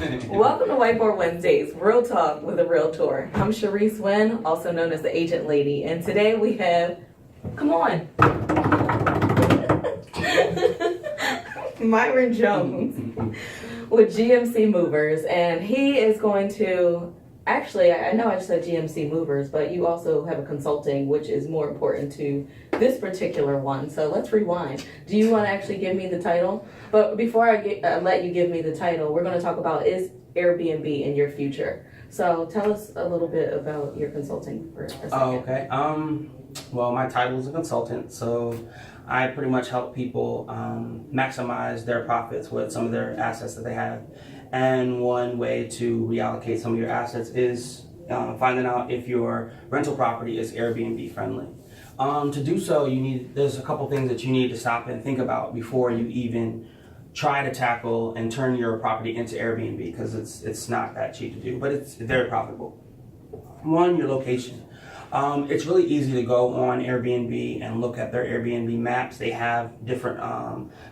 Welcome to Whiteboard Wednesdays, Real Talk with a Realtor. I'm Sharice Wynn, also known as the Agent Lady, and today we have, come on, Myran Jones with GMC Movers, and he is going to, actually, I know I said GMC Movers, but you also have a consulting, which is more important to this particular one. So let's rewind. Do you want to actually give me the title? But before I let you give me the title, we're going to talk about is Airbnb in your future. So tell us a little bit about your consulting for a second. Oh, okay. Well, my title is a consultant, so I pretty much help people maximize their profits with some of their assets that they have. And one way to reallocate some of your assets is finding out if your rental property is Airbnb friendly. To do so, there's a couple things that you need to stop and think about before you even try to tackle and turn your property into Airbnb, because it's not that cheap to do, but it's very profitable. One, your location. It's really easy to go on Airbnb and look at their Airbnb maps. They have different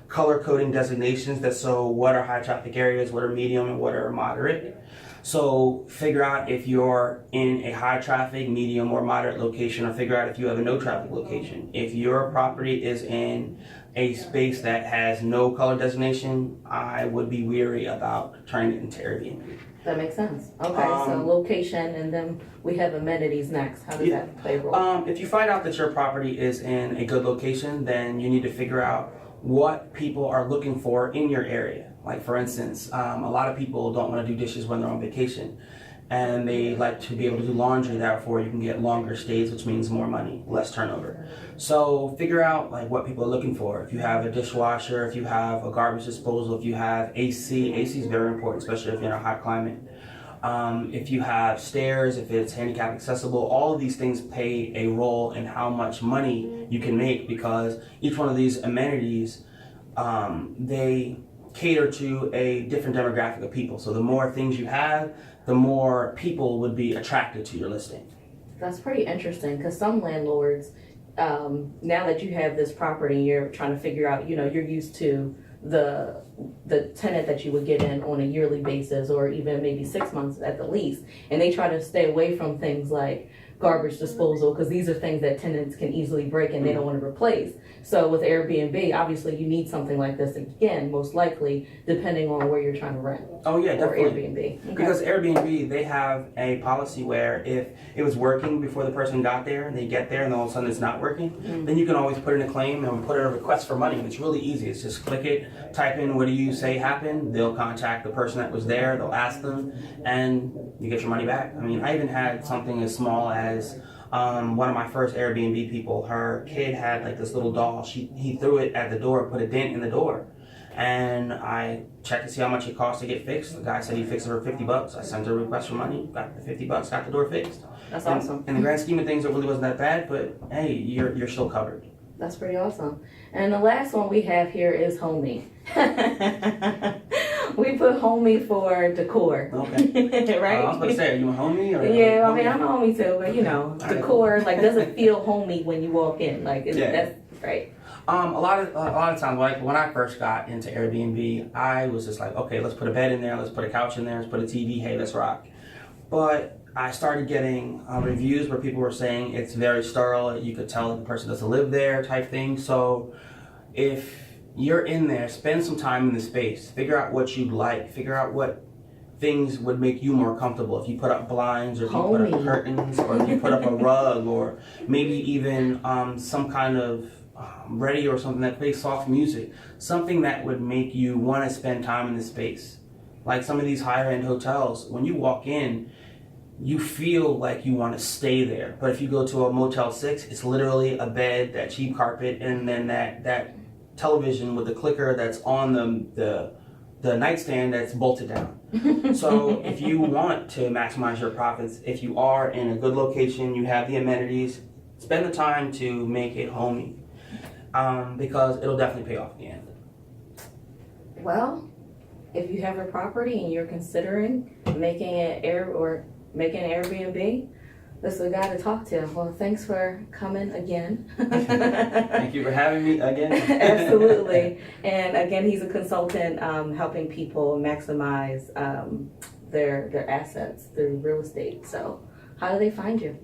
color coding designations that show what are high traffic areas, what are medium, and what are moderate. So figure out if you're in a high traffic, medium, or moderate location, or figure out if you have a no traffic location. If your property is in a space that has no color designation, I would be weary about turning it into Airbnb. That makes sense. Okay, so location, and then we have amenities next. How does that play a role? If you find out that your property is in a good location, then you need to figure out what people are looking for in your area. Like, for instance, a lot of people don't want to do dishes when they're on vacation, and they like to be able to do laundry. Therefore, you can get longer stays, which means more money, less turnover. So figure out like what people are looking for. If you have a dishwasher, if you have a garbage disposal, if you have AC is very important, especially if you're in a hot climate. If you have stairs, if it's handicap accessible, all of these things play a role in how much money you can make, because each one of these amenities, they cater to a different demographic of people. So the more things you have, the more people would be attracted to your listing. That's pretty interesting, because some landlords, now that you have this property, you're trying to figure out, you're used to the tenant that you would get in on a yearly basis, or even maybe 6 months at the least, and they try to stay away from things like garbage disposal, because these are things that tenants can easily break and they don't want to replace. So with Airbnb, obviously you need something like this again, most likely, depending on where you're trying to rent. Oh yeah, definitely. Or Airbnb. Okay. Because Airbnb, they have a policy where if it was working before the person got there, and they get there and all of a sudden it's not working, then you can always put in a claim and put in a request for money, and it's really easy. It's just click it, type in what do you say happened, they'll contact the person that was there, they'll ask them, and you get your money back. I mean, I even had something as small as one of my first Airbnb people, her kid had like this little doll. He threw it at the door, put a dent in the door. And I checked to see how much it cost to get fixed. The guy said he fixed it for $50. I sent her a request for money, got the $50, got the door fixed. That's awesome. In the grand scheme of things, it really wasn't that bad, but hey, you're still covered. That's pretty awesome. And the last one we have here is homey. We put homey for decor. Okay. Right? I was going to say, are you a homie? Or yeah, I mean, I'm a homie too, but decor, like, doesn't feel homey when you walk in. Like, that's right. A lot of times, like when I first got into Airbnb, I was just like, okay, let's put a bed in there, let's put a couch in there, let's put a TV, hey, let's rock. But I started getting reviews where people were saying it's very sterile, you could tell that the person doesn't live there type thing. So if you're in there, spend some time in the space, figure out what you'd like, figure out what things would make you more comfortable. If you put up blinds, or if you put up curtains, or if you put up a rug, or maybe even some kind of ready or something that plays soft music, something that would make you want to spend time in the space. Like some of these higher end hotels, when you walk in, you feel like you want to stay there. But if you go to a Motel 6, it's literally a bed, that cheap carpet, and then that television with the clicker that's on the nightstand that's bolted down. So if you want to maximize your profits, if you are in a good location, you have the amenities, spend the time to make it homey, because it'll definitely pay off in the end. Well, if you have a property and you're considering making an Airbnb, That's the guy to talk to. Well, thanks for coming again. Thank you for having me again. Absolutely. And again, he's a consultant helping people maximize their assets through real estate. So how do they find you?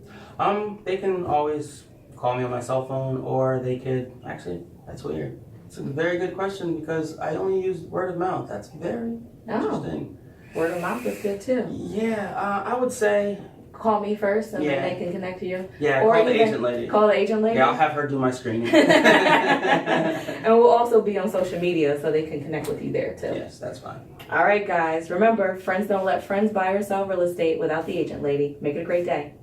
They can always call me on my cell phone, or they could, actually, that's weird. It's a very good question because I only use word of mouth. That's very interesting. Word of mouth is good too. Yeah, I would say Call me first and Yeah. then they can connect to you. yeah, Or call the even agent lady. Call the agent lady. Yeah, I'll have her do my screening. And we'll also be on social media so they can connect with you there too. Yes, that's fine. All right, guys. Remember, friends don't let friends buy or sell real estate without the agent lady. Make it a great day.